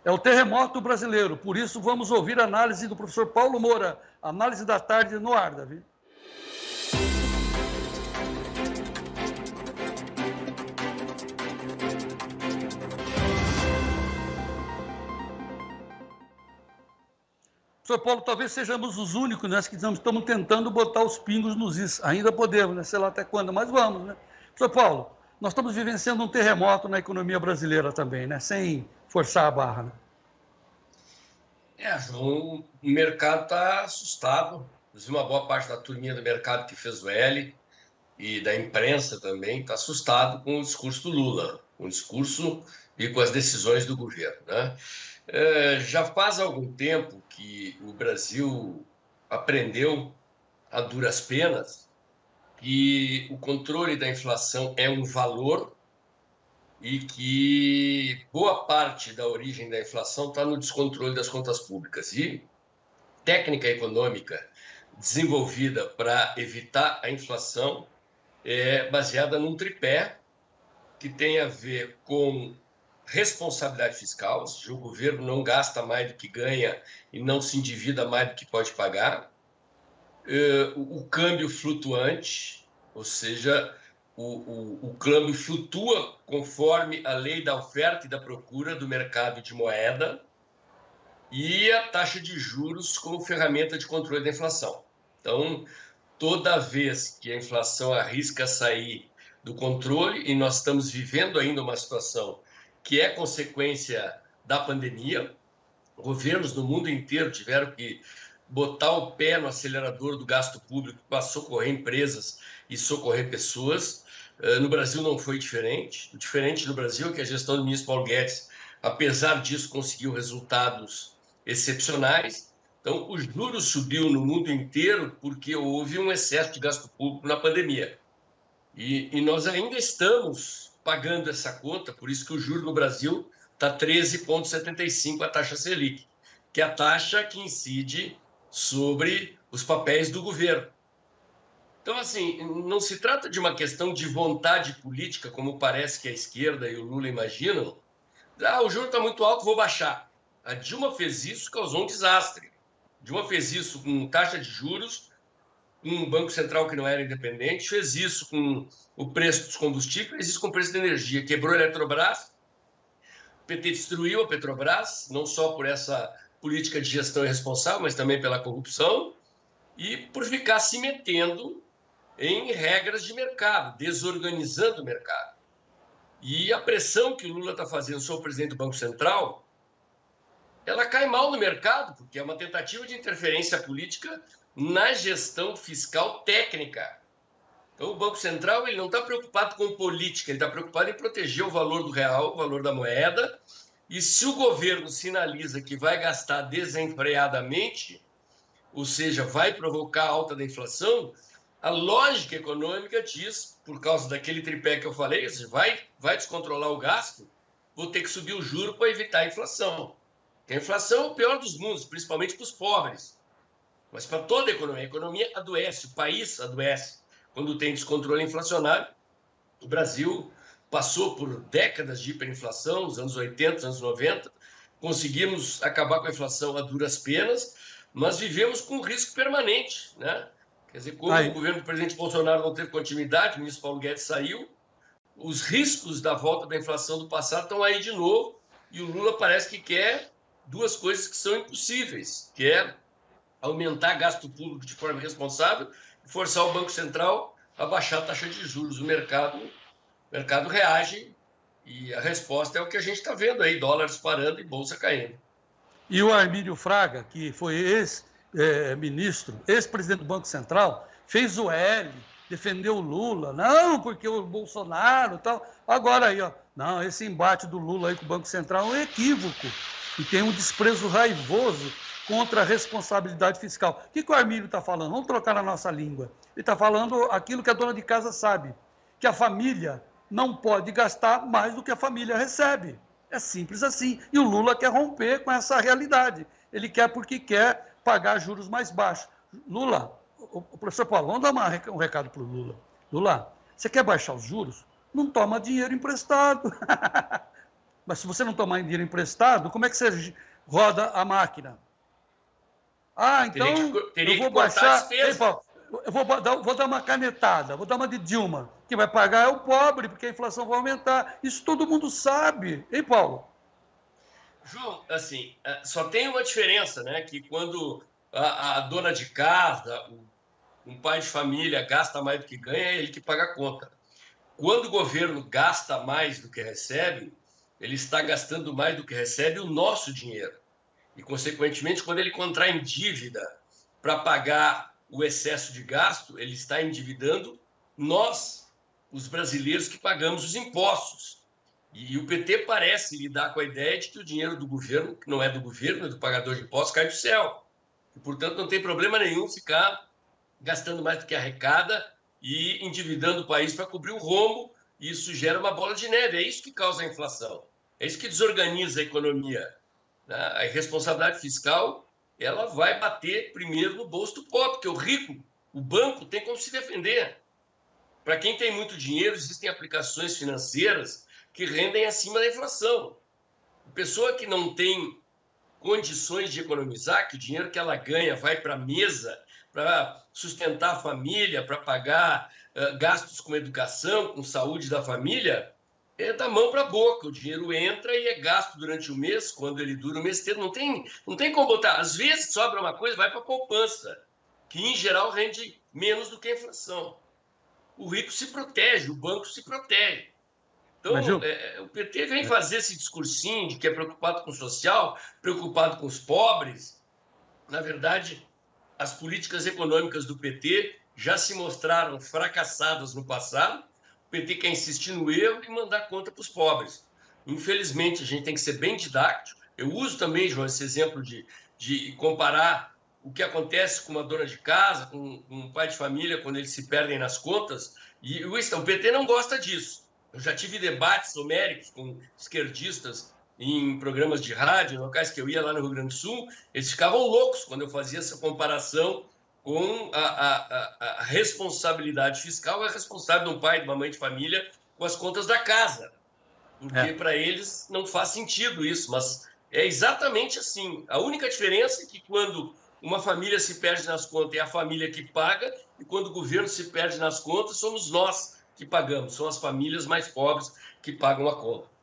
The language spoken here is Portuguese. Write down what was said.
É o terremoto brasileiro. Por isso, vamos ouvir a análise do professor Paulo Moura. Análise da tarde no ar, Davi. Professor Paulo, talvez sejamos os únicos, né, que estamos tentando botar os pingos nos is. Ainda podemos, né? Sei lá até quando, mas vamos, né? Professor Paulo, nós estamos vivenciando um terremoto na economia brasileira também, né? Sem forçar a barra, né? João, o mercado está assustado. Inclusive, uma boa parte da turminha do mercado que fez o L e da imprensa também está assustado com o discurso do Lula, com o discurso e com as decisões do governo, né? Já faz algum tempo que o Brasil aprendeu a duras penas que o controle da inflação é um valor e que boa parte da origem da inflação está no descontrole das contas públicas. E técnica econômica desenvolvida para evitar a inflação é baseada num tripé que tem a ver com responsabilidade fiscal, ou seja, o governo não gasta mais do que ganha e não se endivida mais do que pode pagar, o câmbio flutuante, ou seja, o câmbio flutua conforme a lei da oferta e da procura do mercado de moeda, e a taxa de juros como ferramenta de controle da inflação. Então, toda vez que a inflação arrisca sair do controle, e nós estamos vivendo ainda uma situação que é consequência da pandemia, governos no mundo inteiro tiveram que botar o pé no acelerador do gasto público para socorrer empresas e socorrer pessoas. No Brasil não foi diferente. O diferente no Brasil é que a gestão do ministro Paulo Guedes, apesar disso, conseguiu resultados excepcionais. Então, o juros subiu no mundo inteiro porque houve um excesso de gasto público na pandemia. E nós ainda estamos pagando essa conta, por isso que o juro no Brasil está 13,75 a taxa Selic, que é a taxa que incide sobre os papéis do governo. Então, assim, não se trata de uma questão de vontade política, como parece que a esquerda e o Lula imaginam. O juro está muito alto, vou baixar. A Dilma fez isso, causou um desastre. A Dilma fez isso com taxa de juros, com um Banco Central que não era independente, fez isso com o preço dos combustíveis, fez isso com o preço da energia, quebrou a Eletrobras, o PT destruiu a Petrobras, não só por essa política de gestão irresponsável, mas também pela corrupção, e por ficar se metendo em regras de mercado, desorganizando o mercado. E a pressão que o Lula está fazendo sobre o presidente do Banco Central, ela cai mal no mercado, porque é uma tentativa de interferência política na gestão fiscal técnica. Então, o Banco Central ele não está preocupado com política, ele está preocupado em proteger o valor do real, o valor da moeda, e se o governo sinaliza que vai gastar desenfreadamente, ou seja, vai provocar a alta da inflação, a lógica econômica diz, por causa daquele tripé que eu falei, ou seja, vai descontrolar o gasto, vou ter que subir o juro para evitar a inflação. Porque a inflação é o pior dos mundos, principalmente para os pobres. Mas para toda a economia adoece, o país adoece quando tem descontrole inflacionário. O Brasil passou por décadas de hiperinflação, nos anos 80, anos 90, conseguimos acabar com a inflação a duras penas, mas vivemos com um risco permanente, né? Quer dizer, como o governo do presidente Bolsonaro não teve continuidade, o ministro Paulo Guedes saiu, os riscos da volta da inflação do passado estão aí de novo, e o Lula parece que quer duas coisas que são impossíveis, que é aumentar gasto público de forma responsável e forçar o Banco Central a baixar a taxa de juros. O mercado reage e a resposta é o que a gente está vendo aí, dólar disparando e bolsa caindo. E o Armínio Fraga, que foi ex-ministro, ex-presidente do Banco Central, fez o L, defendeu o Lula, não, porque o Bolsonaro e tal. Agora aí, ó, não, esse embate do Lula aí com o Banco Central é um equívoco e tem um desprezo raivoso contra a responsabilidade fiscal. O que o Armínio está falando? Vamos trocar na nossa língua. Ele está falando aquilo que a dona de casa sabe, que a família não pode gastar mais do que a família recebe. É simples assim. E o Lula quer romper com essa realidade. Ele quer porque quer pagar juros mais baixos. Lula, o professor Paulo, vamos dar um recado para o Lula. Lula, você quer baixar os juros? Não toma dinheiro emprestado. Mas se você não tomar dinheiro emprestado, como é que você roda a máquina? Ah, então Teria eu que vou cortar a baixar. Ei, despesa. Paulo, eu vou dar uma canetada, vou dar uma de Dilma. Quem vai pagar é o pobre, porque a inflação vai aumentar. Isso todo mundo sabe. Hein, Paulo? João, assim, só tem uma diferença, né? Que quando a dona de casa, um pai de família gasta mais do que ganha, é ele que paga a conta. Quando o governo gasta mais do que recebe, ele está gastando mais do que recebe o nosso dinheiro. E, consequentemente, quando ele contrai em dívida para pagar o excesso de gasto, ele está endividando nós, os brasileiros que pagamos os impostos. E o PT parece lidar com a ideia de que o dinheiro do governo, que não é do governo, é do pagador de impostos, cai do céu. E, portanto, não tem problema nenhum ficar gastando mais do que arrecada e endividando o país para cobrir o rombo, e isso gera uma bola de neve. É isso que causa a inflação. É isso que desorganiza a economia. A responsabilidade fiscal, ela vai bater primeiro no bolso do pobre, porque o rico, o banco, tem como se defender. Para quem tem muito dinheiro, existem aplicações financeiras que rendem acima da inflação. A pessoa que não tem condições de economizar, que o dinheiro que ela ganha vai para a mesa, para sustentar a família, para pagar gastos com educação, com saúde da família, é da mão para a boca. O dinheiro entra e é gasto durante o mês, quando ele dura o mês inteiro. Não tem como botar. Às vezes sobra uma coisa, vai para a poupança, que em geral rende menos do que a inflação. O rico se protege, o banco se protege. Mas, Então, Gil, o PT vem fazer esse discursinho de que é preocupado com o social, preocupado com os pobres. Na verdade, as políticas econômicas do PT já se mostraram fracassadas no passado. O PT quer insistir no erro e mandar conta para os pobres. Infelizmente, a gente tem que ser bem didático. Eu uso também, João, esse exemplo de comparar o que acontece com uma dona de casa, com um pai de família, quando eles se perdem nas contas. E o PT não gosta disso. Eu já tive debates homéricos com esquerdistas em programas de rádio, em locais que eu ia lá no Rio Grande do Sul, eles ficavam loucos quando eu fazia essa comparação com a responsabilidade fiscal, a responsabilidade de um pai, de uma mãe de família com as contas da casa, porque é. para eles não faz sentido isso, mas é exatamente assim. A única diferença é que quando uma família se perde nas contas é a família que paga, e quando o governo se perde nas contas, somos nós que pagamos, são as famílias mais pobres que pagam a conta.